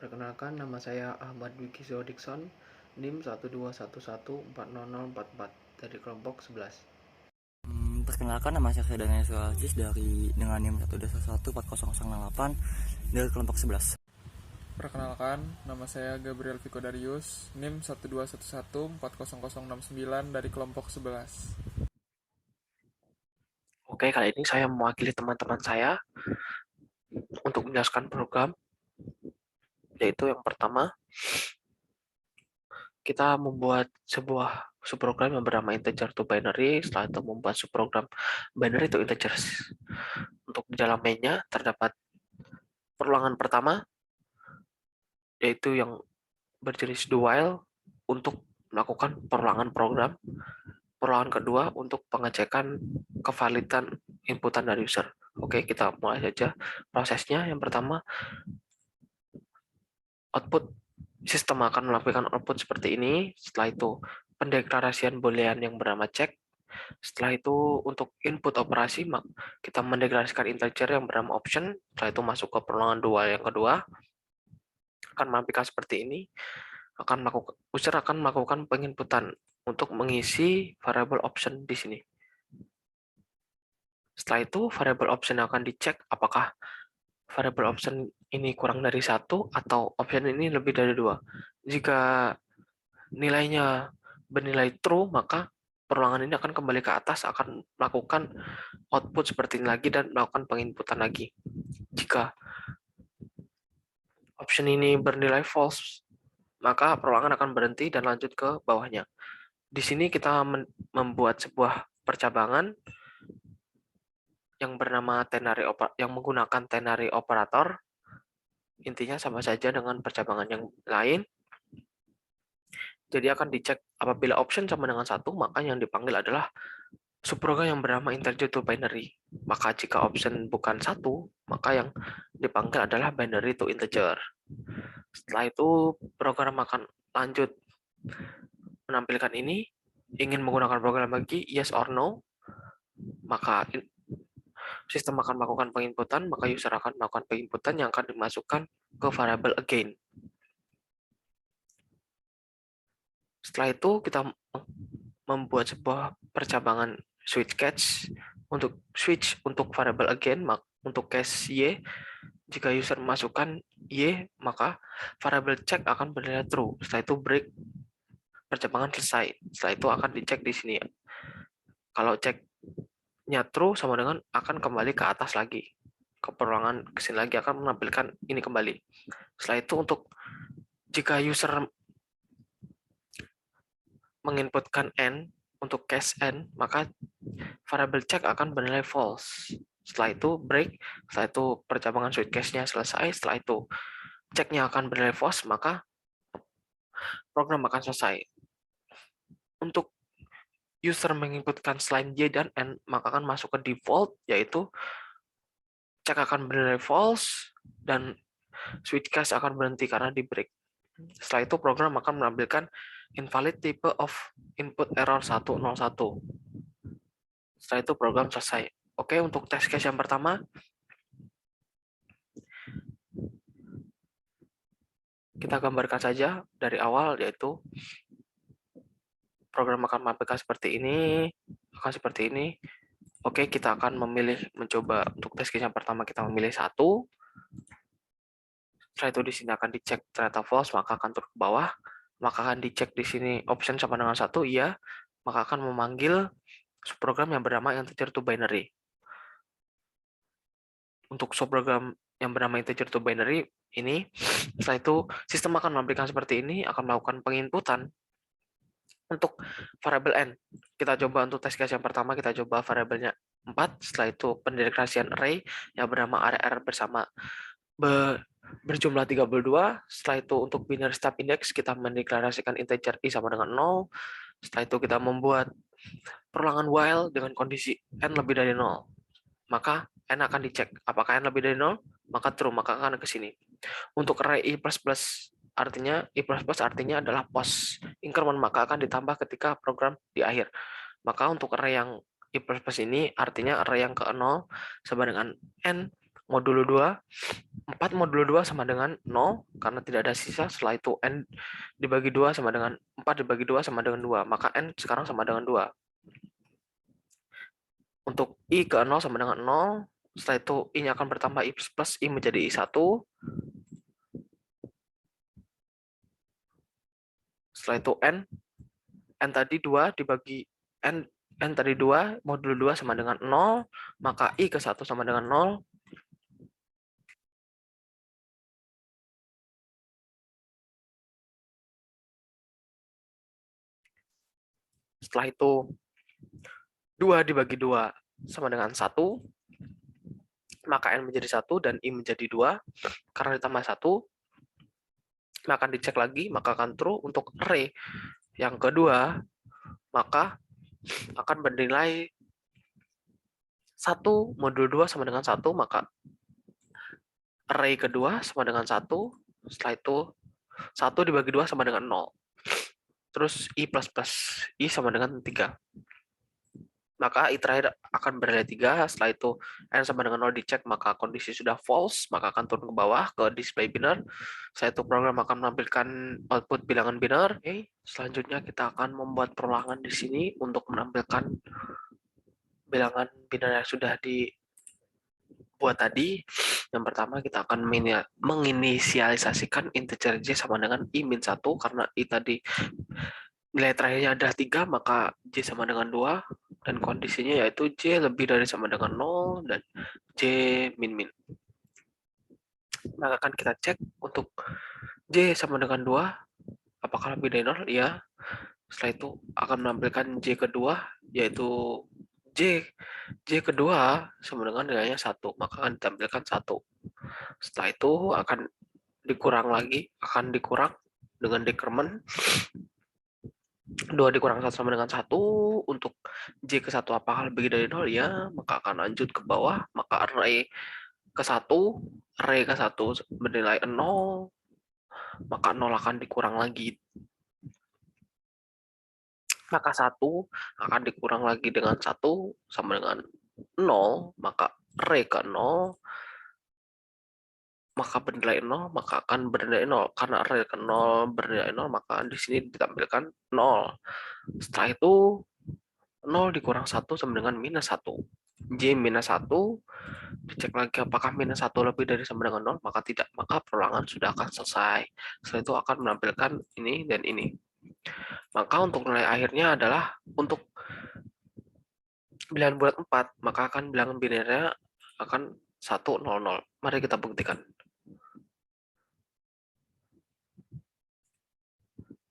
Perkenalkan, nama saya Ahmad Dwiki Dikson, NIM 121140044 dari kelompok 11. Perkenalkan, nama saya Daniel Suarajis dengan NIM 1214008 dari kelompok 11. Perkenalkan, nama saya Gabriel Vico Darius, NIM 121140069 dari kelompok 11. Oke, kali ini saya mewakili teman-teman saya untuk menjelaskan program, yaitu yang pertama, kita membuat sebuah subprogram yang bernama integer to binary, setelah itu membuat subprogram binary to integers. Untuk di dalam mainnya terdapat perulangan pertama, yaitu yang berjenis do while untuk melakukan perulangan program. Perulangan kedua untuk pengecekan kevalidan inputan dari user. Oke, kita mulai saja prosesnya. Yang pertama, output sistem akan melakukan output seperti ini. Setelah itu, pendeklarasian boolean yang bernama check. Setelah itu, untuk input operasi, kita mendeklarasikan integer yang bernama option. Setelah itu masuk ke perulangan dua yang kedua. Akan menampilkan seperti ini. User akan melakukan penginputan untuk mengisi variable option di sini. Setelah itu, variable option akan dicek apakah variable option ini kurang dari 1 atau option ini lebih dari 2. Jika nilainya bernilai true, maka perulangan ini akan kembali ke atas, akan melakukan output seperti ini lagi dan melakukan penginputan lagi. Jika option ini bernilai false, maka perulangan akan berhenti dan lanjut ke bawahnya. Di sini kita membuat sebuah percabangan yang bernama yang menggunakan ternary operator. Intinya sama saja dengan percabangan yang lain. Jadi akan dicek apabila option sama dengan 1, maka yang dipanggil adalah subprogram yang bernama integer to binary. Maka jika option bukan 1, maka yang dipanggil adalah binary to integer. Setelah itu program akan lanjut menampilkan ini. Ingin menggunakan program lagi, yes or no, maka sistem akan melakukan penginputan, maka user akan melakukan penginputan yang akan dimasukkan ke variable again. Setelah itu kita membuat sebuah percabangan switch catch untuk switch untuk variable again, untuk case y. Jika user masukkan y, maka variable check akan bernilai true. Setelah itu break, percabangan selesai. Setelah itu akan dicek di sini. Kalau ceknya true sama dengan akan kembali ke atas lagi. Ke perulangan kesini lagi akan menampilkan ini kembali. Setelah itu untuk jika user menginputkan n untuk case n, maka variable check akan bernilai false. Setelah itu break, setelah itu percabangan switch case-nya selesai, setelah itu ceknya akan bernilai false, maka program akan selesai. Untuk user menginputkan selain y dan n, maka akan masuk ke default, yaitu cek akan bernilai false, dan switch case akan berhenti karena di break. Setelah itu program akan menampilkan invalid type of input error 101. Setelah itu program selesai. Oke, untuk test case yang pertama, kita gambarkan saja dari awal, yaitu program akan menampilkan seperti ini, akan seperti ini. Oke, kita akan mencoba untuk test case yang pertama, kita memilih 1. Setelah itu di sini akan dicek ternyata false, maka akan turun ke bawah. Maka akan dicek di sini option sama dengan 1, iya. Maka akan memanggil subprogram yang bernama integer to binary. Untuk subprogram yang bernama integer to binary ini, setelah itu sistem akan menampilkan seperti ini, akan melakukan penginputan untuk variable n. Kita coba untuk test case yang pertama, kita coba variabelnya 4, setelah itu pendeklarasian array yang bernama arr bersama berjumlah 32, setelah itu untuk binary step index kita mendeklarasikan integer i sama dengan 0, setelah itu kita membuat perulangan while dengan kondisi n lebih dari 0, maka n akan dicek, apakah n lebih dari 0, maka true, maka akan ke sini. Untuk array i++ artinya adalah post increment, maka akan ditambah ketika program di akhir. Maka untuk array yang i++ ini artinya array yang ke 0 sama dengan n, modulo 2, 4 modulo 2 sama dengan 0, karena tidak ada sisa. Setelah itu N dibagi 2 sama dengan 4 dibagi 2 sama dengan 2, maka N sekarang sama dengan 2. Untuk I ke 0 sama dengan 0, setelah itu I-nya akan bertambah I plus I menjadi I1. Setelah itu N tadi 2 dibagi N tadi 2, modulo 2 sama dengan 0, maka I ke 1 sama dengan 0. Setelah itu 2 dibagi 2 sama dengan 1, maka N menjadi 1 dan I menjadi 2. Karena ditambah 1, maka akan dicek lagi, maka akan true. Untuk array yang kedua, maka akan bernilai 1 modulo 2 sama dengan 1, maka array kedua sama dengan 1. Setelah itu 1 dibagi 2 sama dengan 0. Terus I plus I sama dengan 3. Maka I terakhir akan bernilai 3. Setelah itu N sama dengan 0 dicek, maka kondisi sudah false, maka akan turun ke bawah ke display biner. Setelah itu program akan menampilkan output bilangan biner. Oke, selanjutnya kita akan membuat perulangan di sini untuk menampilkan bilangan biner yang sudah dibuat tadi. Yang pertama kita akan menginisialisasikan integer J sama dengan I-1, karena I tadi nilai terakhirnya adalah 3, maka J sama dengan 2, dan kondisinya yaitu J lebih dari sama dengan 0 dan J min-min. Maka akan kita cek untuk J sama dengan 2, apakah lebih dari 0? Iya. Setelah itu akan menampilkan J kedua, yaitu J kedua sama dengan nilainya 1, maka akan ditampilkan 1. Setelah itu akan dikurang dengan decrement. 2 dikurang 1 sama dengan 1. Untuk J ke 1 apakah lebih dari 0? Ya, maka akan lanjut ke bawah. Maka array ke 1 bernilai 0, maka 0 akan dikurang lagi. Maka 1 akan dikurang lagi dengan 1 sama dengan 0, maka array ke 0, maka bernilai 0, maka akan bernilai 0. Karena array ke 0 bernilai 0, maka di sini ditampilkan 0. Setelah itu 0 dikurang 1 sama dengan minus 1. J minus 1, dicek lagi apakah minus 1 lebih dari sama dengan 0, maka tidak, maka perulangan sudah akan selesai. Setelah itu akan menampilkan ini dan ini. Maka untuk nilai akhirnya adalah untuk bilangan bulat 4, maka akan bilangan binernya akan 1, 0, 0. Mari kita buktikan.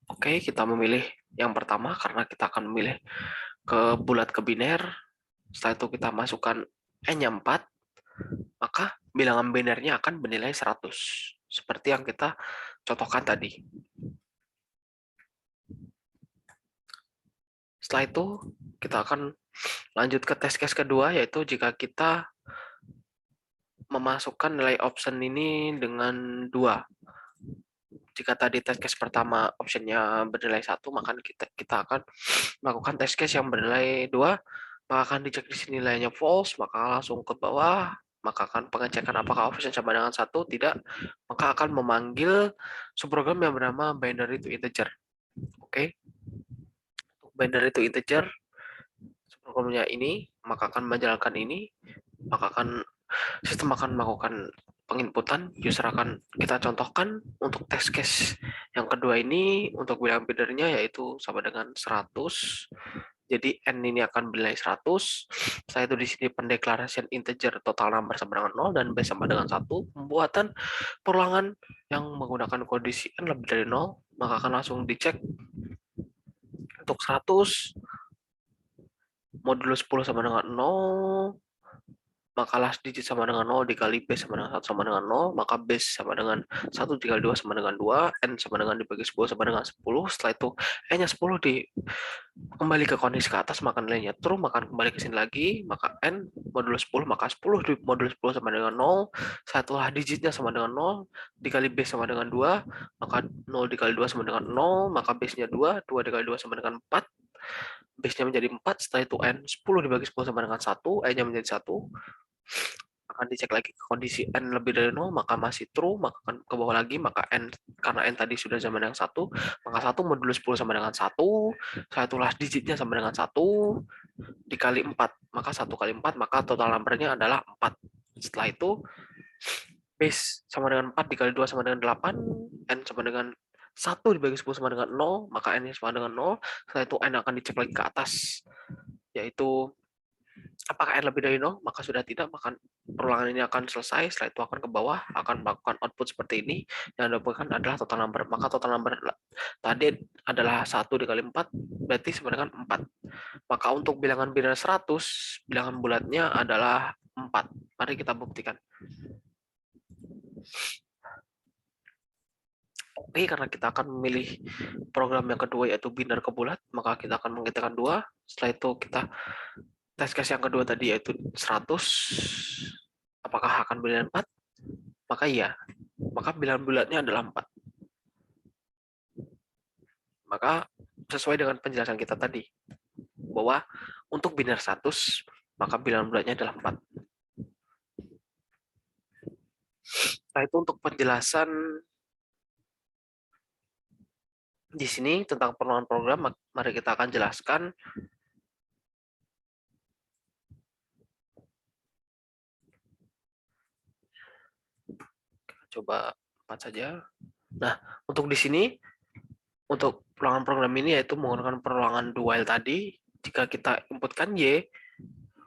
Oke, kita memilih yang pertama karena kita akan memilih ke bulat ke biner. Setelah itu kita masukkan N-nya 4, maka bilangan binernya akan bernilai 100. Seperti yang kita contohkan tadi. Setelah itu, kita akan lanjut ke test case kedua, yaitu jika kita memasukkan nilai option ini dengan 2. Jika tadi test case pertama optionnya bernilai 1, maka kita akan melakukan test case yang bernilai 2, maka akan dicek di sini nilainya false, maka langsung ke bawah, maka akan pengecekan apakah option sama dengan 1, tidak, maka akan memanggil subprogram yang bernama binary to integer. Oke. Binary to integer, subprogramnya ini, maka akan menjalankan ini, maka sistem akan melakukan penginputan, user akan kita contohkan untuk test case yang kedua ini, untuk bilangan binernya yaitu sama dengan 100. Jadi N ini akan bernilai 100. Setelah itu di sini pendeklarasian integer total number sama dengan 0 dan base sama dengan 1. Pembuatan perulangan yang menggunakan kondisi N lebih dari 0, maka akan langsung dicek untuk 100 modulo 10 sama dengan 0, maka last digit sama dengan 0 dikali base sama dengan 1 sama dengan 0, maka base sama dengan 1 dikali 2 sama dengan 2, N sama dengan dibagi 10 sama dengan 10. Setelah itu N-nya 10 kembali ke kondisi ke atas, maka nilainya true, maka kembali ke sini lagi, maka N modulo 10, maka 10 di modulo 10 sama dengan 0, setelah digitnya sama dengan 0, dikali base sama dengan 2, maka 0 dikali 2 sama dengan 0, maka base-nya 2, 2 dikali 2 sama dengan 4, base-nya menjadi 4, setelah itu N 10 dibagi 10 sama dengan 1, N-nya menjadi 1, akan dicek lagi ke kondisi n lebih dari 0, maka masih true, maka akan ke bawah lagi, maka n, karena n tadi sudah sama dengan 1, maka 1 modulus 10 sama dengan 1, saya tulis digitnya sama dengan 1, dikali 4, maka 1 kali 4, maka total number-nya adalah 4. Setelah itu, base sama dengan 4 dikali 2 sama dengan 8, n sama dengan 1 dibagi 10 sama dengan 0, maka n sama dengan 0, setelah itu n akan dicek lagi ke atas, yaitu apakah n lebih dari 0, maka sudah tidak, maka perulangan ini akan selesai, setelah itu akan ke bawah, akan melakukan output seperti ini, yang didapatkan adalah total number, maka total number tadi adalah 1 dikali 4, berarti sama dengan 4. Maka untuk bilangan biner 100, bilangan bulatnya adalah 4. Mari kita buktikan. Oke, karena kita akan memilih program yang kedua yaitu biner ke bulat, maka kita akan mengetikkan 2. Setelah itu kita test case yang kedua tadi yaitu 100. Apakah akan bilangan 4? Maka iya. Maka bilangan bulatnya adalah 4. Maka sesuai dengan penjelasan kita tadi, bahwa untuk biner 100, maka bilangan bulatnya adalah 4. Nah, itu untuk penjelasan di sini tentang perulangan program. Mari kita akan jelaskan coba 4 saja. Nah, untuk di sini, untuk perulangan program ini yaitu menggunakan perulangan do while tadi. Jika kita inputkan Y,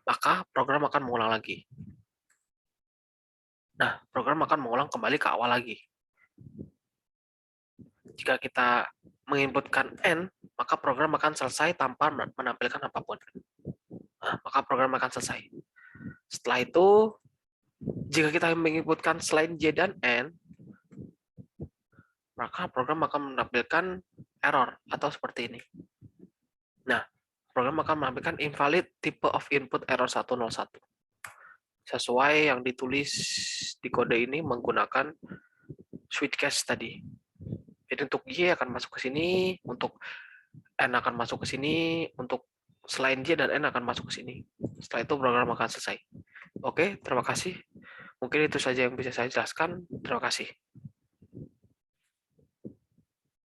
maka program akan mengulang lagi. Nah, program akan mengulang kembali ke awal lagi. Jika kita menginputkan N, maka program akan selesai tanpa menampilkan apapun. Nah, maka program akan selesai. Setelah itu, jika kita menginputkan selain Y dan N, maka program akan menampilkan error atau seperti ini. Nah, program akan menampilkan invalid type of input error 101. Sesuai yang ditulis di kode ini menggunakan switch case tadi. Jadi untuk Y akan masuk ke sini, untuk N akan masuk ke sini, untuk selain Y dan N akan masuk ke sini. Setelah itu program akan selesai. Oke, terima kasih. Mungkin itu saja yang bisa saya jelaskan. Terima kasih.